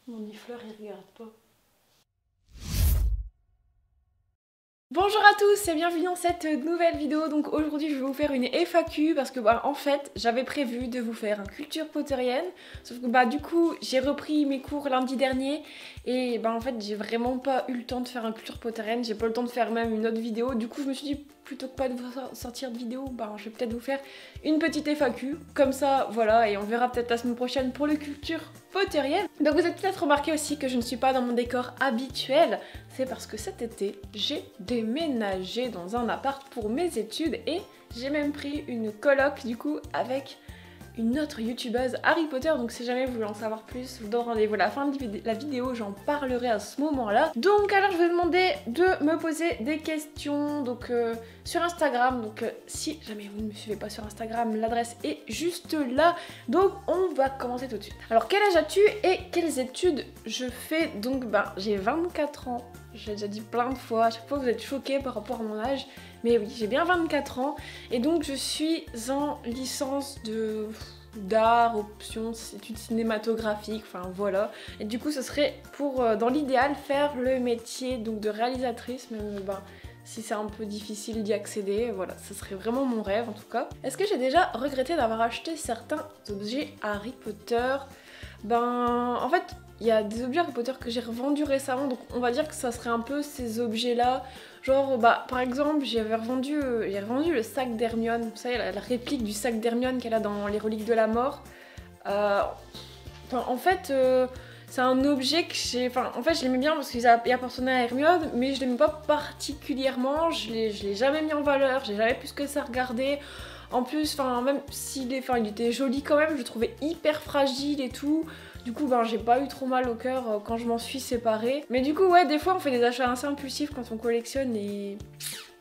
Mon nifleur il regarde pas. Bonjour à tous et bienvenue dans cette nouvelle vidéo. Donc aujourd'hui je vais vous faire une FAQ parce que en fait j'avais prévu de vous faire un culture potterienne. Sauf que du coup j'ai repris mes cours lundi dernier et en fait j'ai vraiment pas eu le temps de faire un culture potterienne. J'ai pas eu le temps de faire même une autre vidéo. Du coup je me suis dit plutôt que pas de vous sortir de vidéo, je vais peut-être vous faire une petite FAQ. Comme ça voilà, et on verra peut-être la semaine prochaine pour le culture potterienne. Donc vous avez peut-être remarqué aussi que je ne suis pas dans mon décor habituel. C'est parce que cet été, j'ai déménagé dans un appart pour mes études et j'ai même pris une coloc du coup avec une autre youtubeuse Harry Potter. Donc si jamais vous voulez en savoir plus, je vous donne rendez-vous à la fin de la vidéo, j'en parlerai à ce moment-là. Donc alors je vais demander de me poser des questions donc sur Instagram. Donc si jamais vous ne me suivez pas sur Instagram, l'adresse est juste là. Donc on va commencer tout de suite. Alors quel âge as-tu et quelles études je fais? Donc j'ai 24 ans. J'ai déjà dit plein de fois, à chaque fois vous êtes choqués par rapport à mon âge. Mais oui, j'ai bien 24 ans et donc je suis en licence d'art, option, études cinématographiques, enfin voilà. Et du coup ce serait pour, dans l'idéal, faire le métier donc de réalisatrice, même si c'est un peu difficile d'y accéder, voilà, ce serait vraiment mon rêve en tout cas. Est-ce que j'ai déjà regretté d'avoir acheté certains objets Harry Potter? En fait, il y a des objets Harry Potter que j'ai revendus récemment, donc on va dire que ça serait un peu ces objets-là. Genre, par exemple, j'ai revendu le sac d'Hermione, vous savez, la réplique du sac d'Hermione qu'elle a dans les Reliques de la Mort. En fait, c'est un objet que j'ai... en fait, je l'aimais bien parce qu'il appartenait à Hermione, mais je l'aimais pas particulièrement, je l'ai jamais mis en valeur, j'ai jamais plus que ça regardé. En plus, même s'il il était joli quand même, je le trouvais hyper fragile et tout. Du coup, j'ai pas eu trop mal au cœur quand je m'en suis séparée. Mais du coup, ouais, des fois, on fait des achats assez impulsifs quand on collectionne et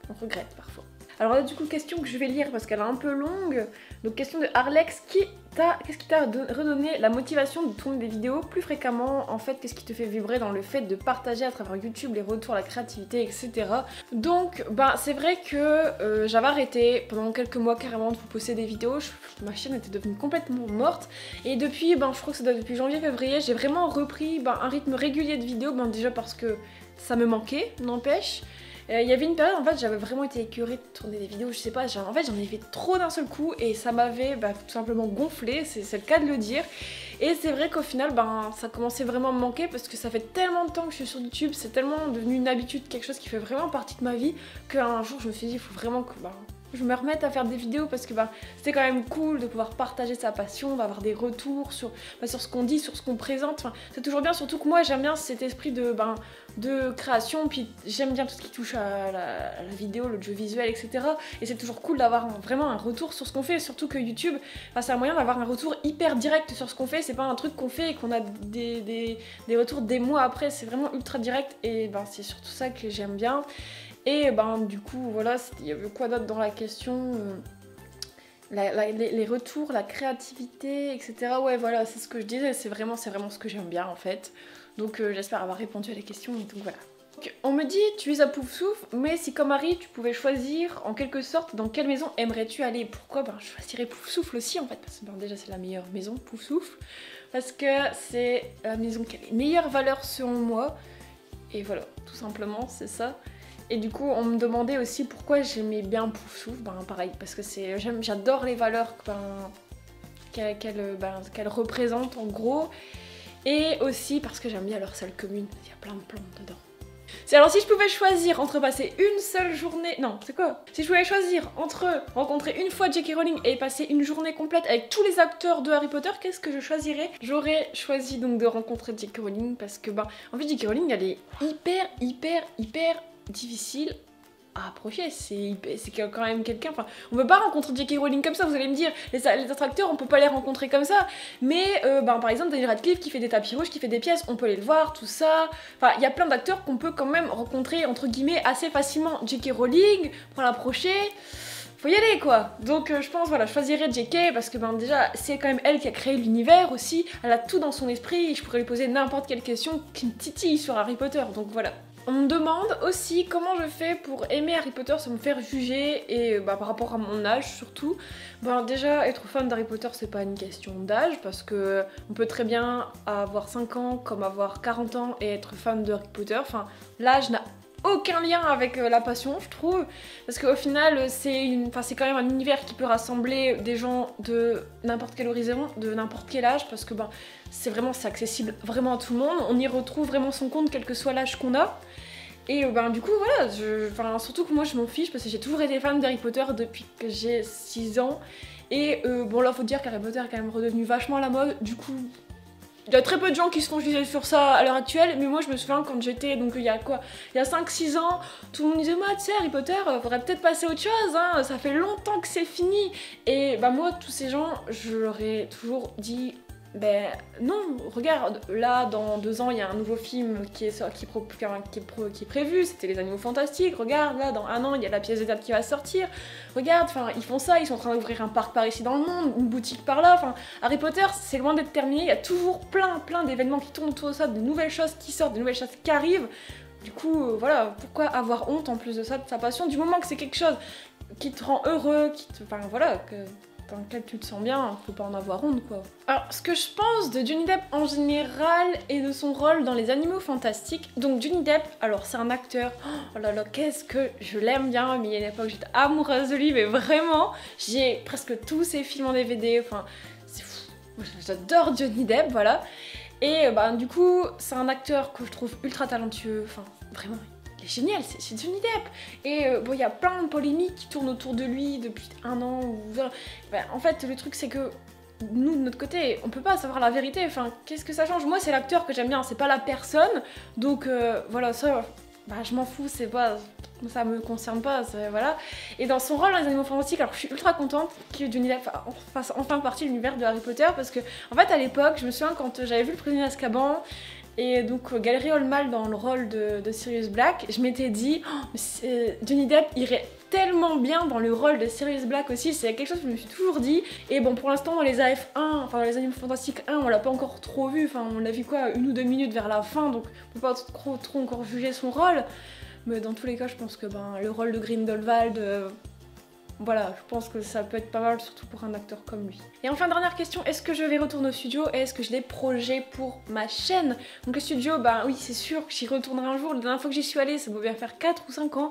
on regrette parfois. Alors là, du coup, question que je vais lire parce qu'elle est un peu longue. Donc, question de Arlex, qu'est-ce qui t'a redonné la motivation de tourner des vidéos plus fréquemment? En fait, qu'est-ce qui te fait vibrer dans le fait de partager à travers YouTube les retours, la créativité, etc. Donc, c'est vrai que j'avais arrêté pendant quelques mois carrément de vous poster des vidéos. Ma chaîne était devenue complètement morte. Et depuis, je crois que ça doit depuis janvier-février, j'ai vraiment repris un rythme régulier de vidéos. Déjà parce que ça me manquait, n'empêche. Il y avait une période, en fait, j'avais vraiment été écœurée de tourner des vidéos, je sais pas, en fait, j'en ai fait trop d'un seul coup et ça m'avait tout simplement gonflé, c'est le cas de le dire. Et c'est vrai qu'au final, ça commençait vraiment à me manquer parce que ça fait tellement de temps que je suis sur YouTube, c'est tellement devenu une habitude, quelque chose qui fait vraiment partie de ma vie, qu'un jour, je me suis dit, il faut vraiment que je me remette à faire des vidéos parce que c'était quand même cool de pouvoir partager sa passion, d'avoir des retours sur ce qu'on dit, sur ce qu'on présente. C'est toujours bien, surtout que moi j'aime bien cet esprit de création, puis j'aime bien tout ce qui touche à la vidéo, l'audiovisuel, etc. Et c'est toujours cool d'avoir vraiment un retour sur ce qu'on fait, surtout que YouTube, c'est un moyen d'avoir un retour hyper direct sur ce qu'on fait. C'est pas un truc qu'on fait et qu'on a des retours des mois après, c'est vraiment ultra direct et c'est surtout ça que j'aime bien. Et du coup voilà, il y avait quoi d'autre dans la question, les retours, la créativité, etc. Ouais voilà, c'est ce que je disais, c'est vraiment ce que j'aime bien en fait. Donc j'espère avoir répondu à la question et donc voilà. Donc, on me dit tu es à Poufsouffle, mais si comme Harry tu pouvais choisir en quelque sorte dans quelle maison aimerais-tu aller? Pourquoi? Je choisirais Poufsouffle aussi en fait, parce que déjà c'est la meilleure maison, Poufsouffle, parce que c'est la maison qui a les meilleures valeurs selon moi. Et voilà, tout simplement c'est ça. Et du coup, on me demandait aussi pourquoi j'aimais bien Poufsouffle. Pareil, parce que j'adore les valeurs qu'elle représente en gros. Et aussi parce que j'aime bien leur salle commune. Il y a plein de plantes dedans. Alors si je pouvais choisir entre passer une seule journée... Non, c'est quoi? Si je pouvais choisir entre rencontrer une fois J.K. Rowling et passer une journée complète avec tous les acteurs de Harry Potter, qu'est-ce que je choisirais? J'aurais choisi donc de rencontrer J.K. Rowling parce que en fait J.K. Rowling elle est hyper difficile à approcher, c'est quand même quelqu'un, on peut pas rencontrer J.K. Rowling comme ça, vous allez me dire, les autres acteurs on peut pas les rencontrer comme ça, mais par exemple Daniel Radcliffe qui fait des tapis rouges, qui fait des pièces, on peut aller le voir, tout ça, il y a plein d'acteurs qu'on peut quand même rencontrer entre guillemets assez facilement. J.K. Rowling, pour l'approcher, faut y aller quoi. Donc je pense voilà, je choisirais JK parce que déjà c'est quand même elle qui a créé l'univers aussi, elle a tout dans son esprit et je pourrais lui poser n'importe quelle question qui me titille sur Harry Potter, donc voilà. On me demande aussi comment je fais pour aimer Harry Potter sans me faire juger et par rapport à mon âge surtout. Déjà être fan d'Harry Potter c'est pas une question d'âge parce que on peut très bien avoir 5 ans comme avoir 40 ans et être fan de Harry Potter. Enfin l'âge n'a aucun lien avec la passion je trouve parce qu'au final c'est quand même un univers qui peut rassembler des gens de n'importe quel horizon, de n'importe quel âge parce que c'est accessible vraiment à tout le monde, on y retrouve vraiment son compte quel que soit l'âge qu'on a. Et du coup voilà, surtout que moi je m'en fiche parce que j'ai toujours été fan d'Harry Potter depuis que j'ai 6 ans. Et là faut dire qu'Harry Potter est quand même redevenu vachement à la mode, du coup il y a très peu de gens qui se font juger sur ça à l'heure actuelle, mais moi je me souviens quand j'étais, donc il y a 5-6 ans, tout le monde disait tu sais Harry Potter, faudrait peut-être passer à autre chose, hein, ça fait longtemps que c'est fini. Et moi tous ces gens, je leur ai toujours dit non, regarde, là dans 2 ans il y a un nouveau film qui est prévu, c'était Les Animaux Fantastiques, regarde là dans 1 an il y a la pièce de théâtre qui va sortir, regarde, ils font ça, ils sont en train d'ouvrir un parc par ici dans le monde, une boutique par là, Harry Potter c'est loin d'être terminé, il y a toujours plein d'événements qui tournent autour de ça, de nouvelles choses qui sortent, de nouvelles choses qui arrivent, du coup voilà, pourquoi avoir honte en plus de ça, de sa passion, du moment que c'est quelque chose qui te rend heureux, dans lequel tu te sens bien, faut pas en avoir honte quoi. Alors ce que je pense de Johnny Depp en général et de son rôle dans Les Animaux Fantastiques, donc Johnny Depp, alors c'est un acteur, oh là là qu'est-ce que je l'aime bien, mais il y a une époque j'étais amoureuse de lui, mais vraiment, j'ai presque tous ses films en DVD, c'est fou, j'adore Johnny Depp, voilà. Et du coup c'est un acteur que je trouve ultra talentueux, vraiment. Il est génial, c'est Johnny Depp. Et il y a plein de polémiques qui tournent autour de lui depuis 1 an. En fait, le truc c'est que nous, de notre côté, on peut pas savoir la vérité. Qu'est-ce que ça change? Moi, c'est l'acteur que j'aime bien, c'est pas la personne. Donc voilà, ça, je m'en fous, ça me concerne pas, voilà. Et dans son rôle dans Les Animaux Fantastiques, alors je suis ultra contente que Johnny Depp fasse enfin partie de l'univers de Harry Potter parce que, en fait, à l'époque, je me souviens quand j'avais vu Le Prisonnier d'Azkaban. Et donc Galerie Hallmal dans le rôle de Sirius Black, je m'étais dit Johnny Depp irait tellement bien dans le rôle de Sirius Black aussi, c'est quelque chose que je me suis toujours dit. Et pour l'instant dans les AF1, dans les Animaux Fantastiques 1, on l'a pas encore trop vu, on l'a vu 1 ou 2 minutes vers la fin, donc on peut pas trop encore juger son rôle. Mais dans tous les cas, je pense que le rôle de Grindelwald, voilà, je pense que ça peut être pas mal, surtout pour un acteur comme lui. Et enfin, dernière question, est-ce que je vais retourner au studio et est-ce que j'ai des projets pour ma chaîne? Donc le studio, oui, c'est sûr que j'y retournerai un jour. La dernière fois que j'y suis allée, ça doit bien faire 4 ou 5 ans.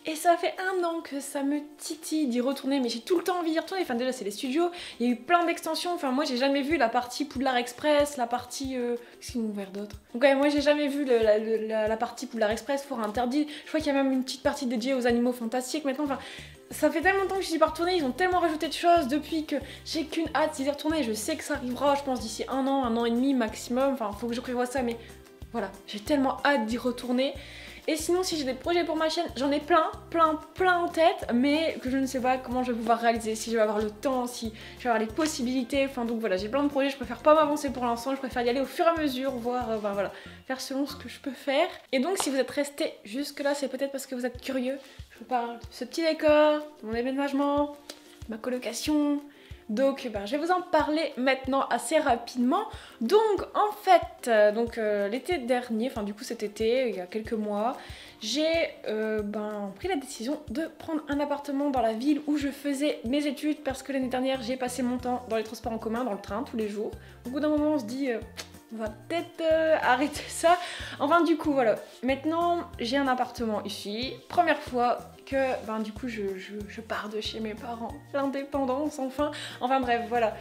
Et ça fait 1 an que ça me titille d'y retourner, mais j'ai tout le temps envie d'y retourner. Déjà, c'est les studios, il y a eu plein d'extensions. Moi, j'ai jamais vu la partie Poudlard Express, la partie... Qu'est-ce qu'ils m'ont ouvert d'autre? Donc ouais, moi, j'ai jamais vu la partie Poudlard Express, fort interdit. Je crois qu'il y a même une petite partie dédiée aux Animaux Fantastiques maintenant. Ça fait tellement longtemps que je suis pas retournée, ils ont tellement rajouté de choses depuis que j'ai qu'une hâte d'y retourner. Je sais que ça arrivera, je pense, d'ici 1 an et demi maximum. Faut que je prévoie ça, mais voilà, j'ai tellement hâte d'y retourner. Et sinon, si j'ai des projets pour ma chaîne, j'en ai plein en tête, mais que je ne sais pas comment je vais pouvoir réaliser, si je vais avoir le temps, si je vais avoir les possibilités. Donc voilà, j'ai plein de projets, je préfère pas m'avancer pour l'instant, je préfère y aller au fur et à mesure, voir, voilà, faire selon ce que je peux faire. Et donc, si vous êtes resté jusque là, c'est peut-être parce que vous êtes curieux. Je vous parle de ce petit décor, de mon déménagement, de ma colocation. Donc je vais vous en parler maintenant assez rapidement. Donc en fait, l'été dernier, du coup cet été, il y a quelques mois, j'ai pris la décision de prendre un appartement dans la ville où je faisais mes études parce que l'année dernière j'ai passé mon temps dans les transports en commun, dans le train tous les jours. Au bout d'un moment on se dit on va peut-être arrêter ça. Du coup voilà, maintenant j'ai un appartement ici, première fois que du coup je pars de chez mes parents, l'indépendance enfin bref voilà.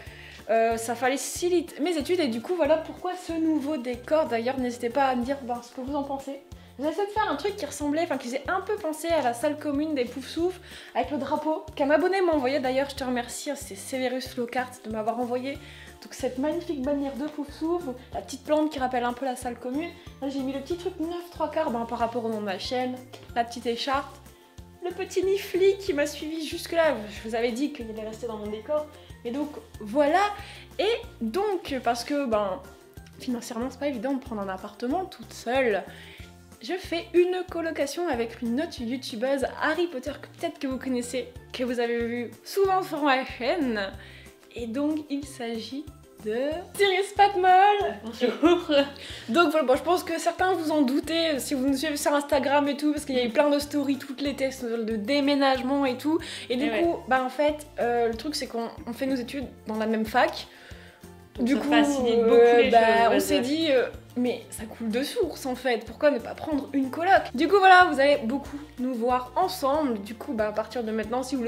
Ça facilite mes études et du coup voilà pourquoi ce nouveau décor. D'ailleurs n'hésitez pas à me dire ce que vous en pensez. J'ai essayé de faire un truc qui ressemblait, qui faisait un peu penser à la salle commune des Poufsouffles avec le drapeau qu'un abonné m'a envoyé. D'ailleurs je te remercie, c'est Severus Flockhart de m'avoir envoyé donc cette magnifique bannière de Poufsouffle, la petite plante qui rappelle un peu la salle commune. Là j'ai mis le petit truc 9/3 par rapport au nom de ma chaîne, la petite écharpe, le petit nifli qui m'a suivi jusque là. Je vous avais dit qu'il allait rester dans mon décor. Et donc voilà. Et donc parce que financièrement c'est pas évident de prendre un appartement toute seule, je fais une colocation avec une autre youtubeuse Harry Potter que peut-être que vous connaissez, que vous avez vu souvent sur ma chaîne. Et donc il s'agit de Cyrus Patmol. Bonjour. Donc voilà, bon, je pense que certains vous en doutez si vous nous suivez sur Instagram et tout, parce qu'il y a eu plein de stories toutes l'été de déménagement et tout. Et du coup, bah en fait, le truc c'est qu'on fait nos études dans la même fac. Donc du ça coup, facilite beaucoup les choses, on s'est dit, mais ça coule de source en fait, pourquoi ne pas prendre une coloc? Du coup voilà, vous allez beaucoup nous voir ensemble, du coup bah à partir de maintenant, si vous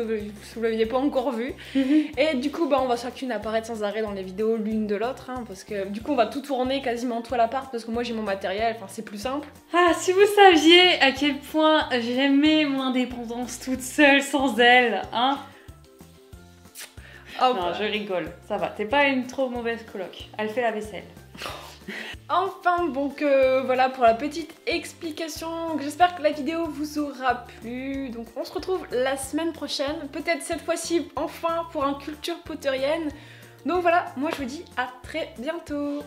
l'aviez pas encore vu, et du coup bah on va chacune apparaître sans arrêt dans les vidéos l'une de l'autre, hein, parce que du coup on va tout tourner quasiment tout à l'appart, parce que moi j'ai mon matériel, enfin c'est plus simple. Ah, si vous saviez à quel point j'aimais mon indépendance toute seule sans elle, hein. Oh, non, je rigole, ça va, t'es pas une trop mauvaise coloc, elle fait la vaisselle. Enfin, donc voilà pour la petite explication. J'espère que la vidéo vous aura plu. Donc on se retrouve la semaine prochaine, peut-être cette fois-ci enfin pour un culture potterienne. Donc voilà, moi je vous dis à très bientôt.